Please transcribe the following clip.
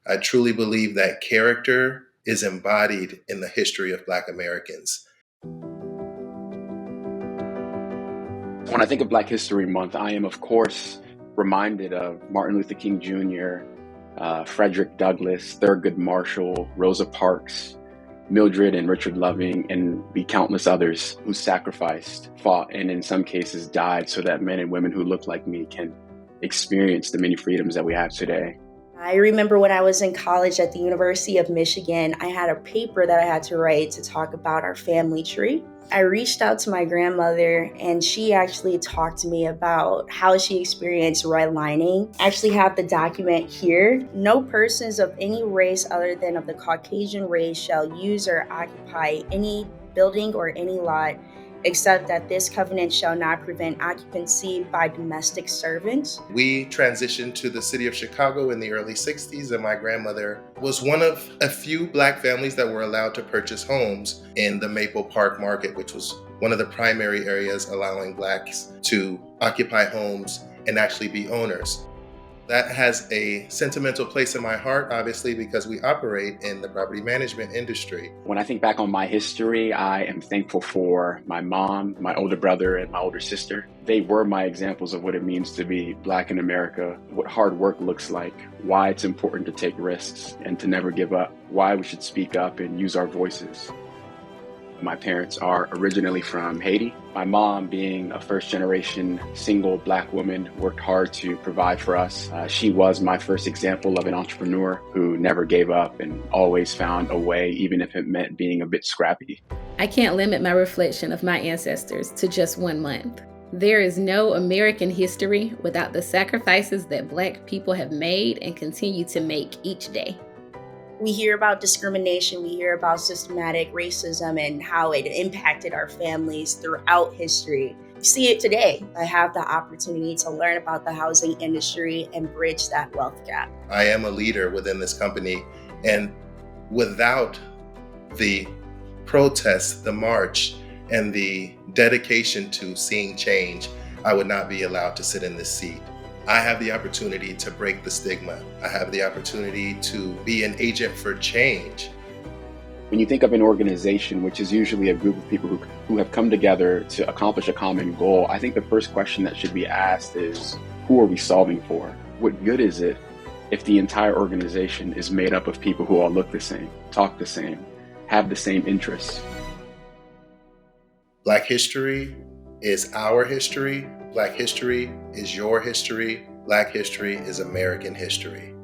I truly believe that character is embodied in the history of Black Americans. When I think of Black History Month, I am, of course, reminded of Martin Luther King Jr., Frederick Douglass, Thurgood Marshall, Rosa Parks, Mildred and Richard Loving, and the countless others who sacrificed, fought, and in some cases died so that men and women who look like me can experience the many freedoms that we have today. I remember when I was in college at the University of Michigan, I had a paper that I had to write to talk about our family tree. I reached out to my grandmother and she actually talked to me about how she experienced redlining. I actually have the document here. No persons of any race other than of the Caucasian race shall use or occupy any building or any lot, except that this covenant shall not prevent occupancy by domestic servants. We transitioned to the city of Chicago in the early 60s, and my grandmother was one of a few Black families that were allowed to purchase homes in the Maple Park market, which was one of the primary areas allowing Blacks to occupy homes and actually be owners. That has a sentimental place in my heart, obviously, because we operate in the property management industry. When I think back on my history, I am thankful for my mom, my older brother, and my older sister. They were my examples of what it means to be Black in America, what hard work looks like, why it's important to take risks and to never give up, why we should speak up and use our voices. My parents are originally from Haiti. My mom, being a first-generation single Black woman, worked hard to provide for us. She was my first example of an entrepreneur who never gave up and always found a way, even if it meant being a bit scrappy. I can't limit my reflection of my ancestors to just 1 month. There is no American history without the sacrifices that Black people have made and continue to make each day. We hear about discrimination, we hear about systematic racism and how it impacted our families throughout history. We see it today. I have the opportunity to learn about the housing industry and bridge that wealth gap. I am a leader within this company, and without the protest, the march, and the dedication to seeing change, I would not be allowed to sit in this seat. I have the opportunity to break the stigma. I have the opportunity to be an agent for change. When you think of an organization, which is usually a group of people who have come together to accomplish a common goal, I think the first question that should be asked is, who are we solving for? What good is it if the entire organization is made up of people who all look the same, talk the same, have the same interests? Black history is our history. Black history is your history. Black history is American history.